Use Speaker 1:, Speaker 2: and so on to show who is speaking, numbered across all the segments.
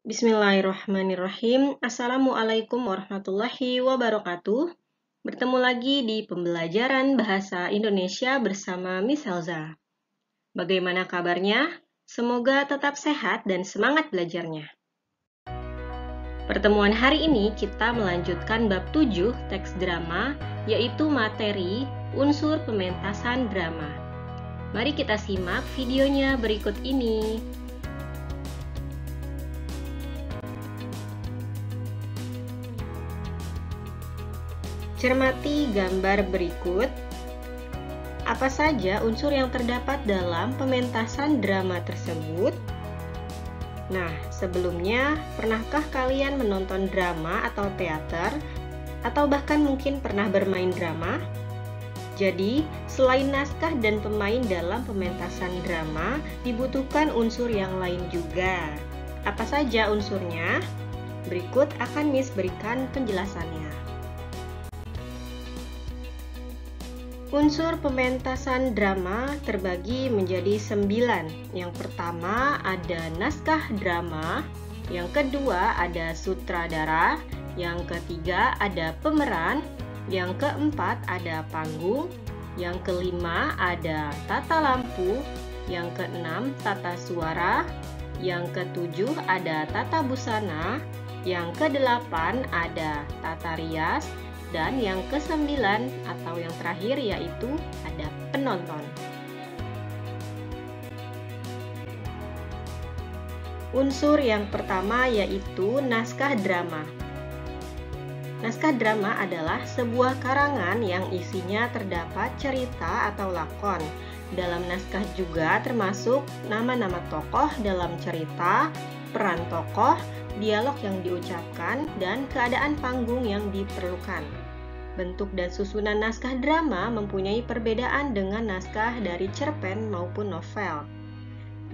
Speaker 1: Bismillahirrahmanirrahim. Assalamualaikum warahmatullahi wabarakatuh. Bertemu lagi di pembelajaran Bahasa Indonesia bersama Miss Elza. Bagaimana kabarnya? Semoga tetap sehat dan semangat belajarnya. Pertemuan hari ini kita melanjutkan bab 7 teks drama, yaitu materi unsur pementasan drama. Mari kita simak videonya berikut ini. Cermati gambar berikut. Apa saja unsur yang terdapat dalam pementasan drama tersebut? Nah, sebelumnya, pernahkah kalian menonton drama atau teater? Atau bahkan mungkin pernah bermain drama? Jadi, selain naskah dan pemain dalam pementasan drama, dibutuhkan unsur yang lain juga. Apa saja unsurnya? Berikut akan Miss berikan penjelasannya. Unsur pementasan drama terbagi menjadi 9. Yang pertama ada naskah drama, yang kedua ada sutradara, yang ketiga ada pemeran, yang keempat ada panggung, yang kelima ada tata lampu, yang keenam tata suara, yang ketujuh ada tata busana, yang kedelapan ada tata rias, dan yang kesembilan atau yang terakhir yaitu ada penonton. Unsur yang pertama yaitu naskah drama. Naskah drama adalah sebuah karangan yang isinya terdapat cerita atau lakon. Dalam naskah juga termasuk nama-nama tokoh dalam cerita, peran tokoh, dialog yang diucapkan, dan keadaan panggung yang diperlukan. Bentuk dan susunan naskah drama mempunyai perbedaan dengan naskah dari cerpen maupun novel.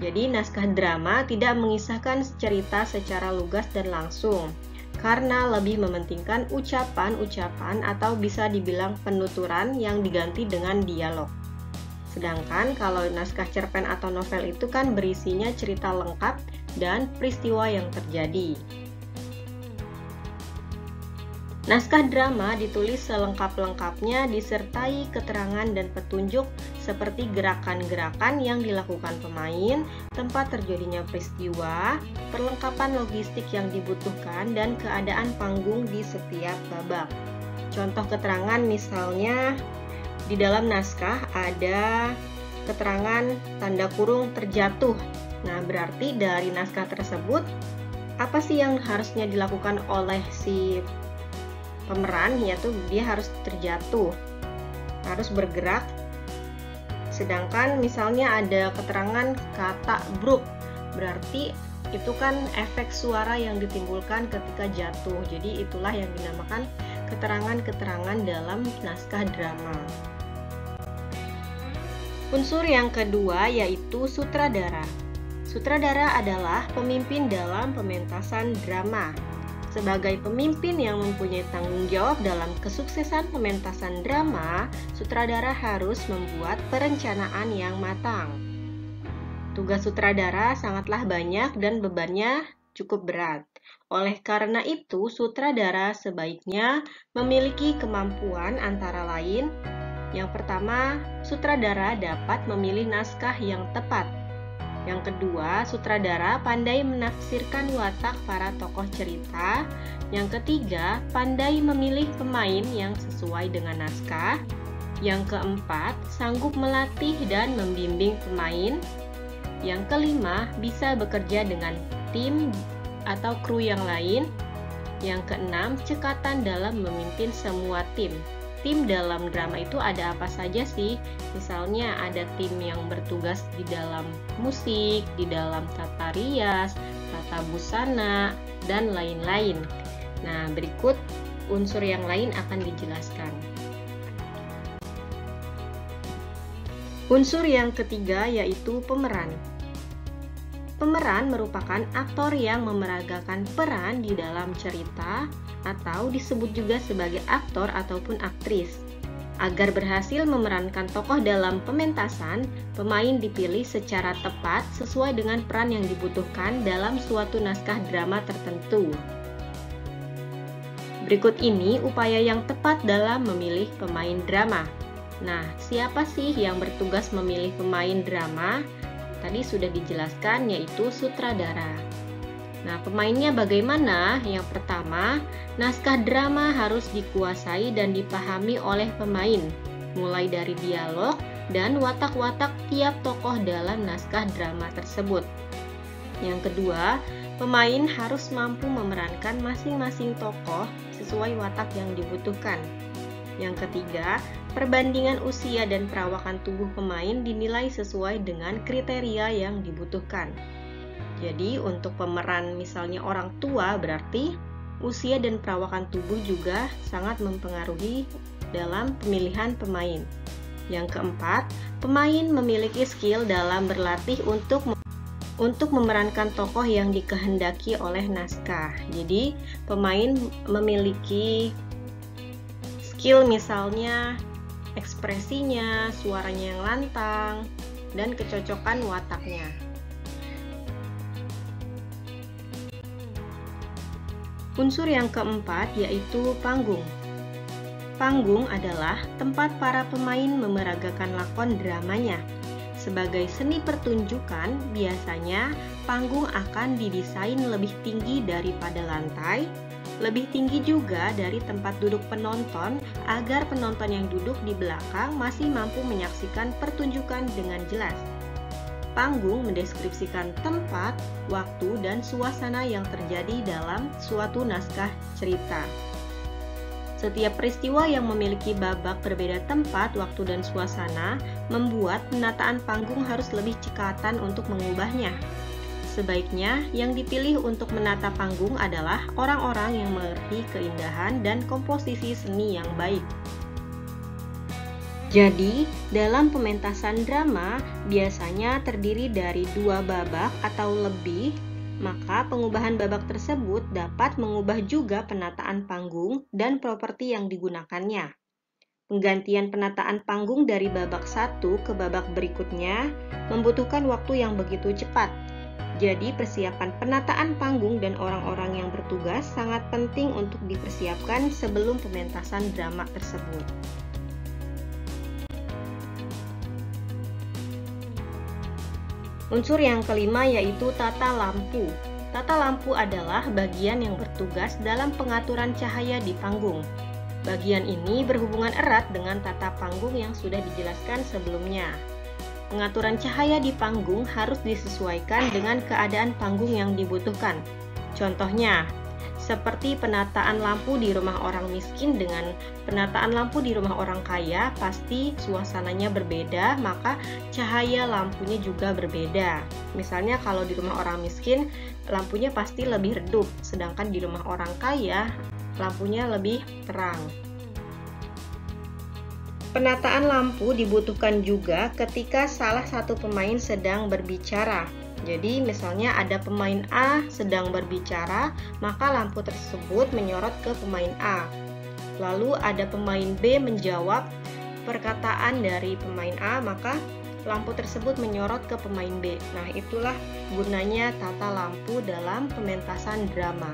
Speaker 1: Jadi, naskah drama tidak mengisahkan cerita secara lugas dan langsung, karena lebih mementingkan ucapan-ucapan atau bisa dibilang penuturan yang diganti dengan dialog. Sedangkan kalau naskah cerpen atau novel itu kan berisinya cerita lengkap dan peristiwa yang terjadi. Naskah drama ditulis selengkap-lengkapnya disertai keterangan dan petunjuk seperti gerakan-gerakan yang dilakukan pemain, tempat terjadinya peristiwa, perlengkapan logistik yang dibutuhkan, dan keadaan panggung di setiap babak. Contoh keterangan misalnya di dalam naskah ada keterangan tanda kurung terjatuh. Nah, berarti dari naskah tersebut, apa sih yang harusnya dilakukan oleh si pemeran, yaitu dia harus terjatuh, harus bergerak. Sedangkan misalnya ada keterangan kata bruk, berarti itu kan efek suara yang ditimbulkan ketika jatuh. Jadi itulah yang dinamakan keterangan-keterangan dalam naskah drama. Unsur yang kedua yaitu sutradara. Sutradara adalah pemimpin dalam pementasan drama. Sebagai pemimpin yang mempunyai tanggung jawab dalam kesuksesan pementasan drama, sutradara harus membuat perencanaan yang matang. Tugas sutradara sangatlah banyak dan bebannya cukup berat. Oleh karena itu, sutradara sebaiknya memiliki kemampuan antara lain. Yang pertama, sutradara dapat memilih naskah yang tepat. Yang kedua, sutradara pandai menafsirkan watak para tokoh cerita. Yang ketiga, pandai memilih pemain yang sesuai dengan naskah. Yang keempat, sanggup melatih dan membimbing pemain. Yang kelima, bisa bekerja dengan tim atau kru yang lain. Yang keenam, cekatan dalam memimpin semua tim. Tim dalam drama itu ada apa saja sih? Misalnya ada tim yang bertugas di dalam musik, di dalam tata rias, tata busana, dan lain-lain. Nah, berikut unsur yang lain akan dijelaskan. Unsur yang ketiga yaitu pemeran. Pemeran merupakan aktor yang memeragakan peran di dalam cerita atau disebut juga sebagai aktor ataupun aktris. Agar berhasil memerankan tokoh dalam pementasan, pemain dipilih secara tepat sesuai dengan peran yang dibutuhkan dalam suatu naskah drama tertentu. Berikut ini upaya yang tepat dalam memilih pemain drama. Nah, siapa sih yang bertugas memilih pemain drama? Tadi sudah dijelaskan, yaitu sutradara. Nah, pemainnya bagaimana? Yang pertama, naskah drama harus dikuasai dan dipahami oleh pemain, mulai dari dialog dan watak-watak tiap tokoh dalam naskah drama tersebut. Yang kedua, pemain harus mampu memerankan masing-masing tokoh sesuai watak yang dibutuhkan. Yang ketiga, perbandingan usia dan perawakan tubuh pemain dinilai sesuai dengan kriteria yang dibutuhkan. Jadi untuk pemeran misalnya orang tua, berarti usia dan perawakan tubuh juga sangat mempengaruhi dalam pemilihan pemain. Yang keempat, pemain memiliki skill dalam berlatih untuk memerankan tokoh yang dikehendaki oleh naskah. Jadi pemain memiliki skill misalnya ekspresinya, suaranya yang lantang, dan kecocokan wataknya. Unsur yang keempat yaitu panggung. Panggung adalah tempat para pemain memeragakan lakon dramanya. Sebagai seni pertunjukan, biasanya panggung akan didesain lebih tinggi daripada lantai, lebih tinggi juga dari tempat duduk penonton agar penonton yang duduk di belakang masih mampu menyaksikan pertunjukan dengan jelas. Panggung mendeskripsikan tempat, waktu, dan suasana yang terjadi dalam suatu naskah cerita. Setiap peristiwa yang memiliki babak berbeda tempat, waktu, dan suasana membuat penataan panggung harus lebih cekatan untuk mengubahnya. Sebaiknya, yang dipilih untuk menata panggung adalah orang-orang yang mengerti keindahan dan komposisi seni yang baik. Jadi, dalam pementasan drama biasanya terdiri dari 2 babak atau lebih, maka pengubahan babak tersebut dapat mengubah juga penataan panggung dan properti yang digunakannya. Penggantian penataan panggung dari babak 1 ke babak berikutnya membutuhkan waktu yang begitu cepat. Jadi, persiapan penataan panggung dan orang-orang yang bertugas sangat penting untuk dipersiapkan sebelum pementasan drama tersebut. Unsur yang kelima yaitu tata lampu. Tata lampu adalah bagian yang bertugas dalam pengaturan cahaya di panggung. Bagian ini berhubungan erat dengan tata panggung yang sudah dijelaskan sebelumnya. Pengaturan cahaya di panggung harus disesuaikan dengan keadaan panggung yang dibutuhkan. Contohnya, seperti penataan lampu di rumah orang miskin dengan penataan lampu di rumah orang kaya, pasti suasananya berbeda, maka cahaya lampunya juga berbeda. Misalnya kalau di rumah orang miskin, lampunya pasti lebih redup, sedangkan di rumah orang kaya, lampunya lebih terang. Penataan lampu dibutuhkan juga ketika salah satu pemain sedang berbicara. Jadi misalnya ada pemain A sedang berbicara, maka lampu tersebut menyorot ke pemain A. Lalu ada pemain B menjawab perkataan dari pemain A, maka lampu tersebut menyorot ke pemain B. Nah, itulah gunanya tata lampu dalam pementasan drama.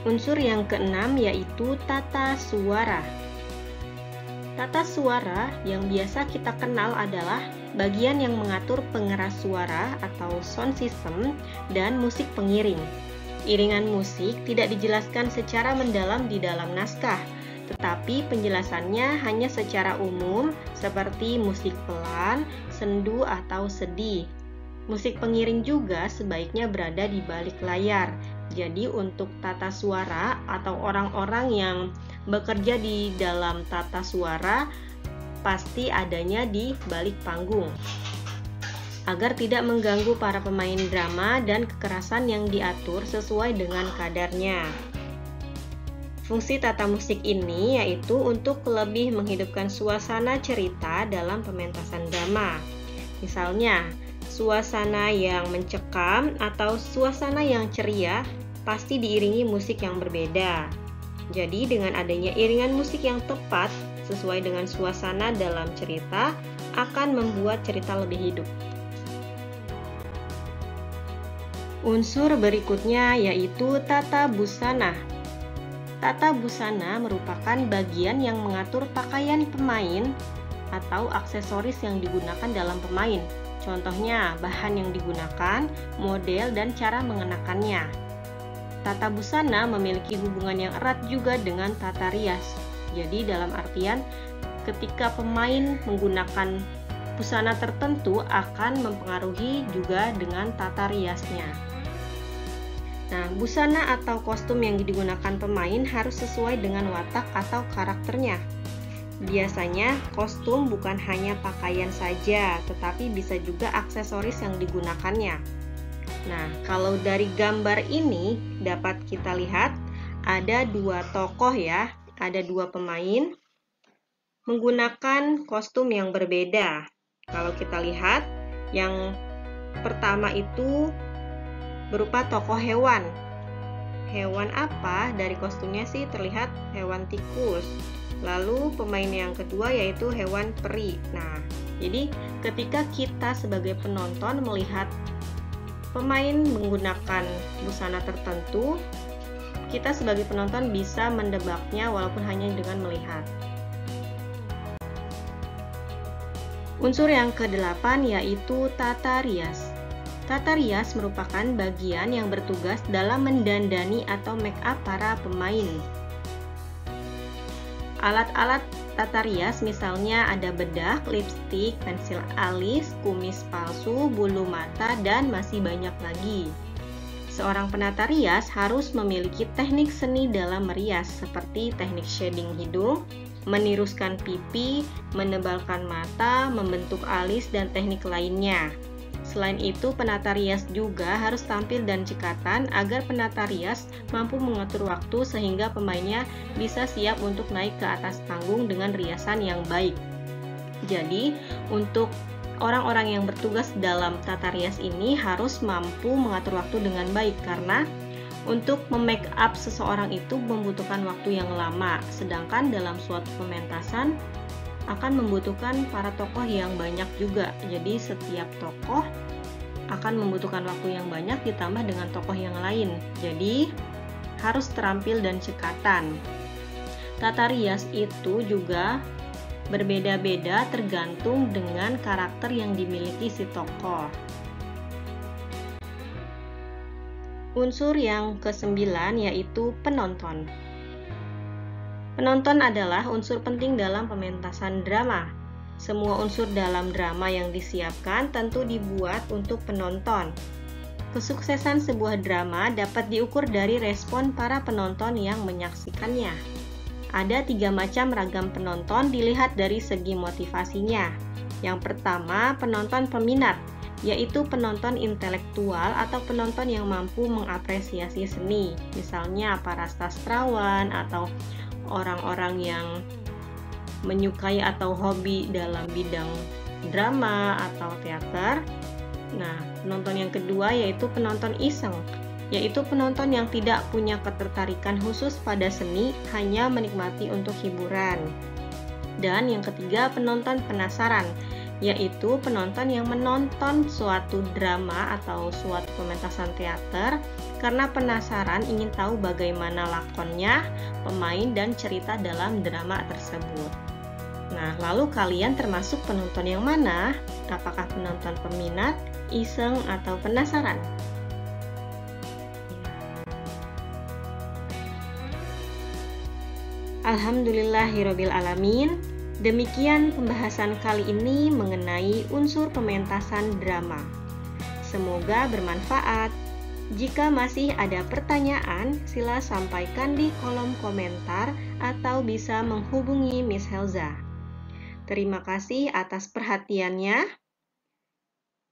Speaker 1: Unsur yang keenam yaitu tata suara. Tata suara yang biasa kita kenal adalah bagian yang mengatur pengeras suara atau sound system dan musik pengiring. Iringan musik tidak dijelaskan secara mendalam di dalam naskah, tetapi penjelasannya hanya secara umum seperti musik pelan, sendu, atau sedih. Musik pengiring juga sebaiknya berada di balik layar. Jadi untuk tata suara atau orang-orang yang bekerja di dalam tata suara pasti adanya di balik panggung agar tidak mengganggu para pemain drama dan kekerasan yang diatur sesuai dengan kadarnya. Fungsi tata musik ini yaitu untuk lebih menghidupkan suasana cerita dalam pementasan drama. Misalnya, suasana yang mencekam atau suasana yang ceria pasti diiringi musik yang berbeda. Jadi dengan adanya iringan musik yang tepat sesuai dengan suasana dalam cerita akan membuat cerita lebih hidup. Unsur berikutnya yaitu tata busana. Tata busana merupakan bagian yang mengatur pakaian pemain atau aksesoris yang digunakan dalam pemain. Contohnya, bahan yang digunakan, model, dan cara mengenakannya. Tata busana memiliki hubungan yang erat juga dengan tata rias. Jadi dalam artian, ketika pemain menggunakan busana tertentu akan mempengaruhi juga dengan tata riasnya. Nah, busana atau kostum yang digunakan pemain harus sesuai dengan watak atau karakternya. Biasanya, kostum bukan hanya pakaian saja, tetapi bisa juga aksesoris yang digunakannya. Nah, kalau dari gambar ini dapat kita lihat ada dua tokoh ya, ada dua pemain menggunakan kostum yang berbeda. Kalau kita lihat, yang pertama itu berupa tokoh hewan. Hewan apa? Dari kostumnya sih terlihat hewan tikus. Lalu pemain yang kedua yaitu hewan peri. Nah, jadi ketika kita sebagai penonton melihat pemain menggunakan busana tertentu, kita sebagai penonton bisa mendebaknya walaupun hanya dengan melihat. Unsur yang ke-8 yaitu tata rias. Tata rias merupakan bagian yang bertugas dalam mendandani atau make up para pemain. Alat-alat tata rias misalnya ada bedak, lipstik, pensil alis, kumis palsu, bulu mata, dan masih banyak lagi. Seorang penata rias harus memiliki teknik seni dalam merias seperti teknik shading hidung, meniruskan pipi, menebalkan mata, membentuk alis, dan teknik lainnya. Selain itu, penata rias juga harus tampil dan cekatan agar penata rias mampu mengatur waktu sehingga pemainnya bisa siap untuk naik ke atas panggung dengan riasan yang baik. Jadi, untuk orang-orang yang bertugas dalam tata rias ini harus mampu mengatur waktu dengan baik karena untuk memake up seseorang itu membutuhkan waktu yang lama, sedangkan dalam suatu pementasan akan membutuhkan para tokoh yang banyak juga. Jadi setiap tokoh akan membutuhkan waktu yang banyak ditambah dengan tokoh yang lain. Jadi harus terampil dan cekatan. Tata rias itu juga berbeda-beda tergantung dengan karakter yang dimiliki si tokoh. Unsur yang ke-9 yaitu penonton. Penonton adalah unsur penting dalam pementasan drama. Semua unsur dalam drama yang disiapkan tentu dibuat untuk penonton. Kesuksesan sebuah drama dapat diukur dari respon para penonton yang menyaksikannya. Ada 3 macam ragam penonton dilihat dari segi motivasinya. Yang pertama, penonton peminat, yaitu penonton intelektual atau penonton yang mampu mengapresiasi seni, misalnya para sastrawan atau orang-orang yang menyukai atau hobi dalam bidang drama atau teater. Nah, penonton yang kedua yaitu penonton iseng, yaitu penonton yang tidak punya ketertarikan khusus pada seni, hanya menikmati untuk hiburan. Dan yang ketiga, penonton penasaran, yaitu penonton yang menonton suatu drama atau suatu pementasan teater karena penasaran ingin tahu bagaimana lakonnya, pemain, dan cerita dalam drama tersebut. Nah, lalu kalian termasuk penonton yang mana? Apakah penonton peminat, iseng, atau penasaran? Alhamdulillahirabbil alamin. Demikian pembahasan kali ini mengenai unsur pementasan drama. Semoga bermanfaat. Jika masih ada pertanyaan, sila sampaikan di kolom komentar atau bisa menghubungi Miss Helza. Terima kasih atas perhatiannya.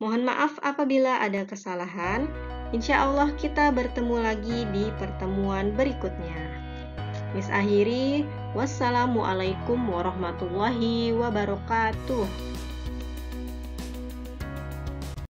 Speaker 1: Mohon maaf apabila ada kesalahan. Insya Allah kita bertemu lagi di pertemuan berikutnya. Miss akhiri, wassalamualaikum warahmatullahi wabarakatuh.